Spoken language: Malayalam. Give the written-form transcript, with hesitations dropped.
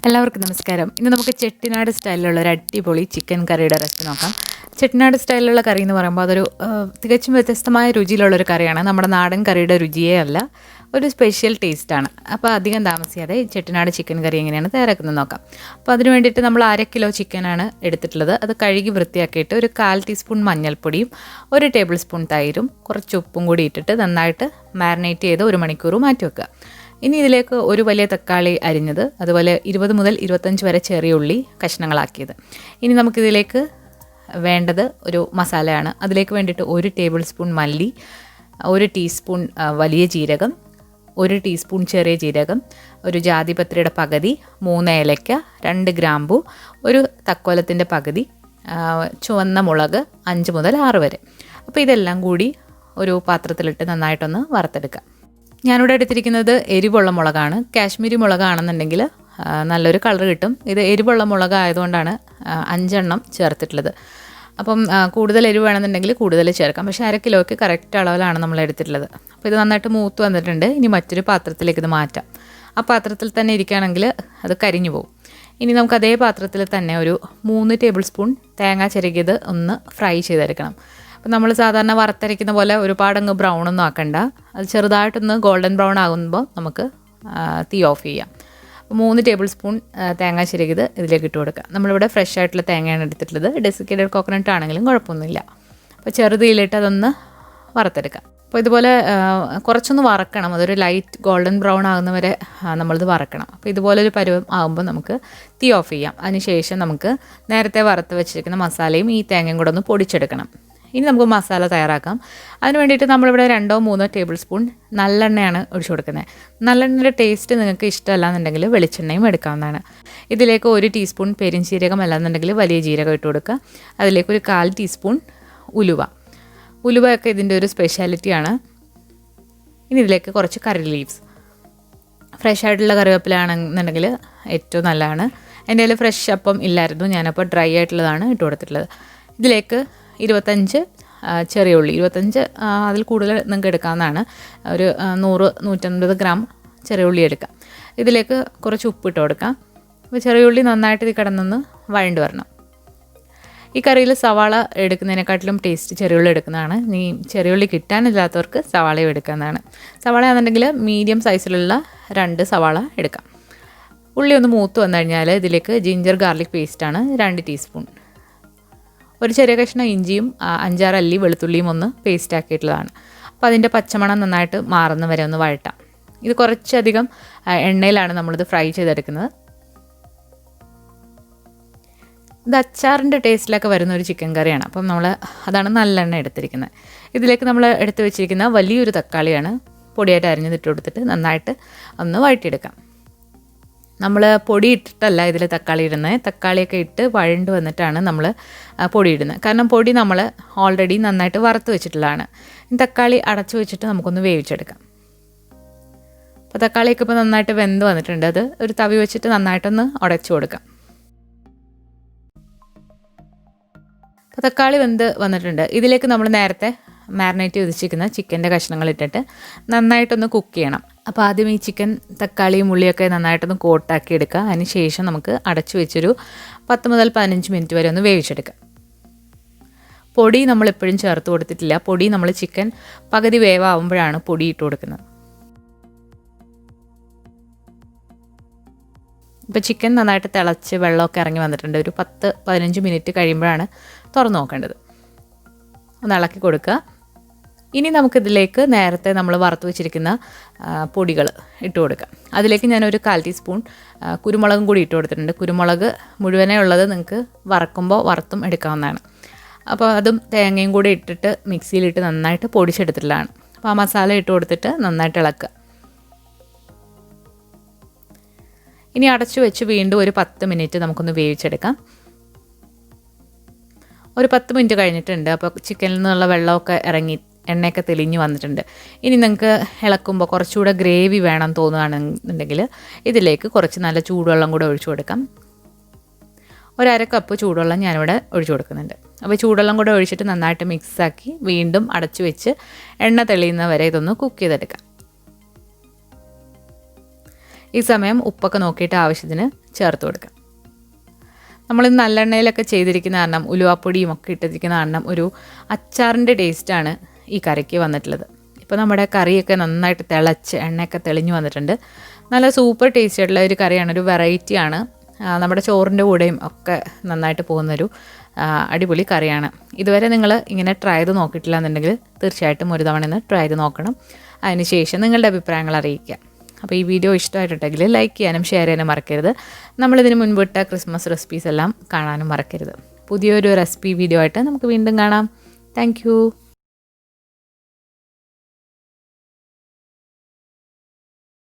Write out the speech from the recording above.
എല്ലാവർക്കും നമസ്കാരം. ഇന്ന് നമുക്ക് ചെട്ടിനാട് സ്റ്റൈലിലുള്ള ഒരു അടിപൊളി ചിക്കൻ കറിയുടെ റെസിപ്പി നോക്കാം. ചെട്ടിനാട് സ്റ്റൈലിലുള്ള കറി എന്ന് പറയുമ്പോൾ അതൊരു തികച്ചും വ്യത്യസ്തമായ രുചിയിലുള്ളൊരു കറിയാണ്. നമ്മുടെ നാടൻ കറിയുടെ രുചിയേ അല്ല, ഒരു സ്പെഷ്യൽ ടേസ്റ്റാണ്. അപ്പോൾ അധികം താമസിയാതെ ചെട്ടിനാട് ചിക്കൻ കറി എങ്ങനെയാണ് തയ്യാറാക്കുന്നത് നോക്കാം. അപ്പോൾ അതിന് വേണ്ടിയിട്ട് നമ്മൾ 1/2 കിലോ ചിക്കനാണ് എടുത്തിട്ടുള്ളത്. അത് കഴുകി വൃത്തിയാക്കിയിട്ട് ഒരു 1/4 ടീസ്പൂൺ മഞ്ഞൾപ്പൊടിയും 1 ടേബിൾ സ്പൂൺ തൈരും കുറച്ച് ഉപ്പും കൂടി ഇട്ടിട്ട് നന്നായിട്ട് മാരിനേറ്റ് ചെയ്ത് 1 മണിക്കൂർ മാറ്റി വെക്കുക. ഇനി ഇതിലേക്ക് ഒരു വലിയ തക്കാളി അരിഞ്ഞത്, അതുപോലെ 20 മുതൽ 25 വരെ ചെറിയ ഉള്ളി കഷ്ണങ്ങളാക്കിയത്. ഇനി നമുക്കിതിലേക്ക് വേണ്ടത് ഒരു മസാലയാണ്. അതിലേക്ക് വേണ്ടിയിട്ട് 1 ടേബിൾ സ്പൂൺ മല്ലി, 1 ടീസ്പൂൺ വലിയ ജീരകം, 1 ടീസ്പൂൺ ചെറിയ ജീരകം, ഒരു ജാതിപത്രിയുടെ പകുതി, 3 ഏലക്ക, 2 ഗ്രാമ്പു, ഒരു തക്കോലത്തിൻ്റെ പകുതി, ചുവന്ന മുളക് 5 മുതൽ 6 വരെ. അപ്പോൾ ഇതെല്ലാം കൂടി ഒരു പാത്രത്തിലിട്ട് നന്നായിട്ടൊന്ന് വറുത്തെടുക്കുക. ഞാനിവിടെ എടുത്തിരിക്കുന്നത് എരിവുള്ള മുളകാണ്. കാശ്മീരി മുളകാണെന്നുണ്ടെങ്കിൽ നല്ലൊരു കളർ കിട്ടും. ഇത് എരിവുള്ള മുളകായതുകൊണ്ടാണ് 5 എണ്ണം ചേർത്തിട്ടുള്ളത്. അപ്പം കൂടുതൽ എരിവ് വേണമെന്നുണ്ടെങ്കിൽ കൂടുതൽ ചേർക്കാം. പക്ഷേ 1/2 കിലോയ്ക്ക് കറക്റ്റ് അളവിലാണ് നമ്മൾ എടുത്തിട്ടുള്ളത്. അപ്പോൾ ഇത് നന്നായിട്ട് മൂത്ത് വന്നിട്ടുണ്ട്. ഇനി മറ്റൊരു പാത്രത്തിലേക്ക് ഇത് മാറ്റാം. ആ പാത്രത്തിൽ തന്നെ ഇരിക്കുകയാണെങ്കിൽ അത് കരിഞ്ഞു പോകും. ഇനി നമുക്ക് അതേ പാത്രത്തിൽ തന്നെ ഒരു 3 ടേബിൾ സ്പൂൺ തേങ്ങ ചിരകിയത് ഒന്ന് ഫ്രൈ ചെയ്തെടുക്കണം. അപ്പോൾ നമ്മൾ സാധാരണ വറുത്തരയ്ക്കുന്ന പോലെ ഒരുപാടങ്ങ് ബ്രൗണൊന്നും ആക്കണ്ട. അത് ചെറുതായിട്ടൊന്ന് ഗോൾഡൻ ബ്രൗൺ ആകുമ്പോൾ നമുക്ക് തീ ഓഫ് ചെയ്യാം. 3 ടേബിൾ സ്പൂൺ തേങ്ങ ചിരകിയത് ഇതിലേക്ക് ഇട്ട് കൊടുക്കുക. നമ്മളിവിടെ ഫ്രഷ് ആയിട്ടുള്ള തേങ്ങയാണ് എടുത്തിട്ടുള്ളത്. ഡെസിക്കേറ്റഡ് കോക്കനട്ട് ആണെങ്കിലും കുഴപ്പമൊന്നുമില്ല. അപ്പോൾ ചെറുതീലിട്ട് അതൊന്ന് വറുത്തെടുക്കുക. അപ്പോൾ ഇതുപോലെ കുറച്ചൊന്ന് വറക്കണം. അതൊരു ലൈറ്റ് ഗോൾഡൻ ബ്രൗൺ ആകുന്നവരെ നമ്മളിത് വറക്കണം. അപ്പോൾ ഇതുപോലൊരു പരുവം ആകുമ്പോൾ നമുക്ക് തീ ഓഫ് ചെയ്യാം. അതിനുശേഷം നമുക്ക് നേരത്തെ വറുത്ത് വെച്ചിരിക്കുന്ന മസാലയും ഈ തേങ്ങയും കൂടെ ഒന്ന് പൊടിച്ചെടുക്കണം. ഇനി നമുക്ക് മസാല തയ്യാറാക്കാം. അതിന് വേണ്ടിയിട്ട് നമ്മളിവിടെ 2-3 ടേബിൾ സ്പൂൺ നല്ലെണ്ണയാണ് ഒഴിച്ചു കൊടുക്കുന്നത്. നല്ലെണ്ണയുടെ ടേസ്റ്റ് നിങ്ങൾക്ക് ഇഷ്ടമല്ല എന്നുണ്ടെങ്കിൽ വെളിച്ചെണ്ണയും എടുക്കാവുന്നതാണ്. ഇതിലേക്ക് 1 ടീസ്പൂൺ പെരിഞ്ചീരകം അല്ലാന്നുണ്ടെങ്കിൽ വലിയ ജീരകം ഇട്ട് കൊടുക്കുക. അതിലേക്ക് ഒരു 1/4 ടീസ്പൂൺ ഉലുവയൊക്കെ ഇതിൻ്റെ ഒരു സ്പെഷ്യാലിറ്റിയാണ്. ഇനി ഇതിലേക്ക് കുറച്ച് കറി ലീവ്സ്, ഫ്രഷ് ആയിട്ടുള്ള കറിവേപ്പിലാണെന്നുണ്ടെങ്കിൽ ഏറ്റവും നല്ലതാണ്. എൻ്റെ കയ്യിൽ ഫ്രഷ് അപ്പം ഇല്ലായിരുന്നു, ഞാനപ്പോൾ ഡ്രൈ ആയിട്ടുള്ളതാണ് ഇട്ട് കൊടുത്തിട്ടുള്ളത്. ഇതിലേക്ക് 25 ചെറിയ ഉള്ളി, 25 അതിൽ കൂടുതൽ നിങ്ങൾക്ക് എടുക്കാവുന്നതാണ്. ഒരു 100-150 ഗ്രാം ചെറിയ ഉള്ളി എടുക്കാം. ഇതിലേക്ക് കുറച്ച് ഉപ്പിട്ട് കൊടുക്കാം. അപ്പോൾ ചെറിയ ഉള്ളി നന്നായിട്ട് ഇത് കിടന്നൊന്ന് വഴണ്ട് വരണം. ഈ കറിയിൽ സവാള എടുക്കുന്നതിനെക്കാട്ടിലും ടേസ്റ്റ് ചെറിയുള്ളി എടുക്കുന്നതാണ്. ഈ ചെറിയുള്ളി കിട്ടാനില്ലാത്തവർക്ക് സവാളയും എടുക്കുന്നതാണ്. സവാള ആണെന്നുണ്ടെങ്കിൽ മീഡിയം സൈസിലുള്ള 2 സവാള എടുക്കാം. ഉള്ളി ഒന്ന് മൂത്ത് വന്നു കഴിഞ്ഞാൽ ഇതിലേക്ക് ജിഞ്ചർ ഗാർലിക് പേസ്റ്റാണ് 2 ടീസ്പൂൺ, ഒരു ചെറിയ കഷ്ണം ഇഞ്ചിയും 5-6 അല്ലി വെളുത്തുള്ളിയും ഒന്ന് പേസ്റ്റ് ആക്കിയിട്ടുള്ളതാണ്. അപ്പോൾ അതിൻ്റെ പച്ചമണം നന്നായിട്ട് മാറുന്ന വരെ ഒന്ന് വഴട്ടാം. ഇത് കുറച്ചധികം എണ്ണയിലാണ് നമ്മളിത് ഫ്രൈ ചെയ്തെടുക്കുന്നത്. ഇത് അച്ചാറിൻ്റെ ടേസ്റ്റിലൊക്കെ വരുന്ന ഒരു ചിക്കൻ കറിയാണ്. അപ്പം അതാണ് നല്ലെണ്ണ എടുത്തിരിക്കുന്നത്. ഇതിലേക്ക് നമ്മൾ എടുത്ത് വെച്ചിരിക്കുന്ന വലിയൊരു തക്കാളിയാണ് പൊടിയായിട്ട് അരിഞ്ഞിട്ട് കൊടുത്തിട്ട് നന്നായിട്ട് ഒന്ന് വഴറ്റിയെടുക്കാം. നമ്മൾ പൊടി ഇട്ടിട്ടല്ല ഇതിൽ തക്കാളി ഇടുന്നത്. തക്കാളിയൊക്കെ ഇട്ട് വഴണ്ട് വന്നിട്ടാണ് നമ്മൾ പൊടി ഇടുന്നത്. കാരണം പൊടി നമ്മൾ ഓൾറെഡി നന്നായിട്ട് വറുത്ത് വെച്ചിട്ടുള്ളതാണ്. തക്കാളി അടച്ചു വെച്ചിട്ട് നമുക്കൊന്ന് വേവിച്ചെടുക്കാം. അപ്പോൾ തക്കാളിയൊക്കെ ഇപ്പോൾ നന്നായിട്ട് വെന്ത് വന്നിട്ടുണ്ട്. അത് ഒരു തവി വെച്ചിട്ട് നന്നായിട്ടൊന്ന് ഉടച്ചു കൊടുക്കാം. അപ്പോൾ തക്കാളി വെന്ത് വന്നിട്ടുണ്ട്. ഇതിലേക്ക് നമ്മൾ നേരത്തെ മാരിനേറ്റ് ചെയ്ത് വെച്ചിരിക്കുന്ന ചിക്കൻ്റെ കഷ്ണങ്ങൾ ഇട്ടിട്ട് നന്നായിട്ടൊന്ന് കുക്ക് ചെയ്യണം. അപ്പോൾ ആദ്യം ഈ ചിക്കൻ തക്കാളിയും ഉള്ളിയൊക്കെ നന്നായിട്ടൊന്ന് കോട്ടാക്കി എടുക്കുക. അതിന് ശേഷം നമുക്ക് അടച്ചു വെച്ചൊരു 10 മുതൽ 15 മിനിറ്റ് വരെ ഒന്ന് വേവിച്ചെടുക്കാം. പൊടി നമ്മളെപ്പോഴും ചേർത്ത് കൊടുത്തിട്ടില്ല. പൊടി നമ്മൾ ചിക്കൻ പകുതി വേവാകുമ്പോഴാണ് പൊടി ഇട്ട് കൊടുക്കുന്നത്. ഇപ്പോൾ ചിക്കൻ നന്നായിട്ട് തിളച്ച് വെള്ളമൊക്കെ ഇറങ്ങി വന്നിട്ടുണ്ട്. ഒരു 10-15 മിനിറ്റ് കഴിയുമ്പോഴാണ് തുറന്ന് നോക്കേണ്ടത്. ഒന്ന് ഇളക്കി കൊടുക്കുക. ഇനി നമുക്കിതിലേക്ക് നേരത്തെ നമ്മൾ വറുത്ത് വെച്ചിരിക്കുന്ന പൊടികൾ ഇട്ട് കൊടുക്കാം. അതിലേക്ക് ഞാനൊരു 1/4 ടീസ്പൂൺ കുരുമുളകും കൂടി ഇട്ട് കൊടുത്തിട്ടുണ്ട്. കുരുമുളക് മുഴുവനേ ഉള്ളത് നിങ്ങൾക്ക് വറക്കുമ്പോൾ വറുത്തും എടുക്കാവുന്നതാണ്. അപ്പോൾ അതും തേങ്ങയും കൂടി ഇട്ടിട്ട് മിക്സിയിലിട്ട് നന്നായിട്ട് പൊടിച്ചെടുത്തിട്ടുള്ളതാണ്. അപ്പോൾ ആ മസാല ഇട്ട് കൊടുത്തിട്ട് നന്നായിട്ട് ഇളക്കുക. ഇനി അടച്ചു വെച്ച് വീണ്ടും ഒരു 10 മിനിറ്റ് നമുക്കൊന്ന് വേവിച്ചെടുക്കാം. ഒരു 10 മിനിറ്റ് കഴിഞ്ഞിട്ടുണ്ട്. അപ്പോൾ ചിക്കനിൽ നിന്നുള്ള വെള്ളമൊക്കെ ഇറങ്ങി എണ്ണയൊക്കെ തെളിഞ്ഞ് വന്നിട്ടുണ്ട്. ഇനി നിങ്ങൾക്ക് ഇളക്കുമ്പോൾ കുറച്ചുകൂടെ ഗ്രേവി വേണം തോന്നുകയാണെന്നുണ്ടെങ്കിൽ ഇതിലേക്ക് കുറച്ച് നല്ല ചൂടുവെള്ളം കൂടെ ഒഴിച്ചു കൊടുക്കാം. 1/2 കപ്പ് ചൂടുവെള്ളം ഞാനിവിടെ ഒഴിച്ചു കൊടുക്കുന്നുണ്ട്. അപ്പോൾ ചൂടുവെള്ളം കൂടെ ഒഴിച്ചിട്ട് നന്നായിട്ട് മിക്സാക്കി വീണ്ടും അടച്ചു വെച്ച് എണ്ണ തെളിയുന്ന വരെ ഇതൊന്ന് കുക്ക് ചെയ്തെടുക്കാം. ഈ സമയം ഉപ്പൊക്കെ നോക്കിയിട്ട് ആവശ്യത്തിന് ചേർത്ത് കൊടുക്കാം. നമ്മൾ നല്ലെണ്ണയിലൊക്കെ ചെയ്തിരിക്കുന്ന കാരണം ഉലുവാപ്പൊടിയും ഒക്കെ ഇട്ടിരിക്കുന്ന കാരണം ഒരു അച്ചാറിൻ്റെ ടേസ്റ്റാണ് ഈ കറിക്ക് വന്നിട്ടുള്ളത്. ഇപ്പോൾ നമ്മുടെ കറിയൊക്കെ നന്നായിട്ട് തിളച്ച് എണ്ണയൊക്കെ തെളിഞ്ഞു വന്നിട്ടുണ്ട്. നല്ല സൂപ്പർ ടേസ്റ്റ് ആയിട്ടുള്ള ഒരു കറിയാണ്, ഒരു വെറൈറ്റിയാണ്. നമ്മുടെ ചോറിൻ്റെ കൂടെയും ഒക്കെ നന്നായിട്ട് പോകുന്നൊരു അടിപൊളി കറിയാണ്. ഇതുവരെ നിങ്ങൾ ഇങ്ങനെ ട്രൈ ചെയ്ത് നോക്കിയിട്ടില്ല എന്നുണ്ടെങ്കിൽ തീർച്ചയായിട്ടും ഒരു തവണ ഒന്ന് ട്രൈ ചെയ്ത് നോക്കണം. അതിനുശേഷം നിങ്ങളുടെ അഭിപ്രായങ്ങൾ അറിയിക്കുക. അപ്പോൾ ഈ വീഡിയോ ഇഷ്ടമായിട്ടുണ്ടെങ്കിൽ ലൈക്ക് ചെയ്യാനും ഷെയർ ചെയ്യാനും മറക്കരുത്. നമ്മളിതിന് മുൻപിട്ട ക്രിസ്മസ് റെസിപ്പീസ് എല്ലാം കാണാനും മറക്കരുത്. പുതിയൊരു റെസിപ്പി വീഡിയോ ആയിട്ട് നമുക്ക് വീണ്ടും കാണാം. താങ്ക്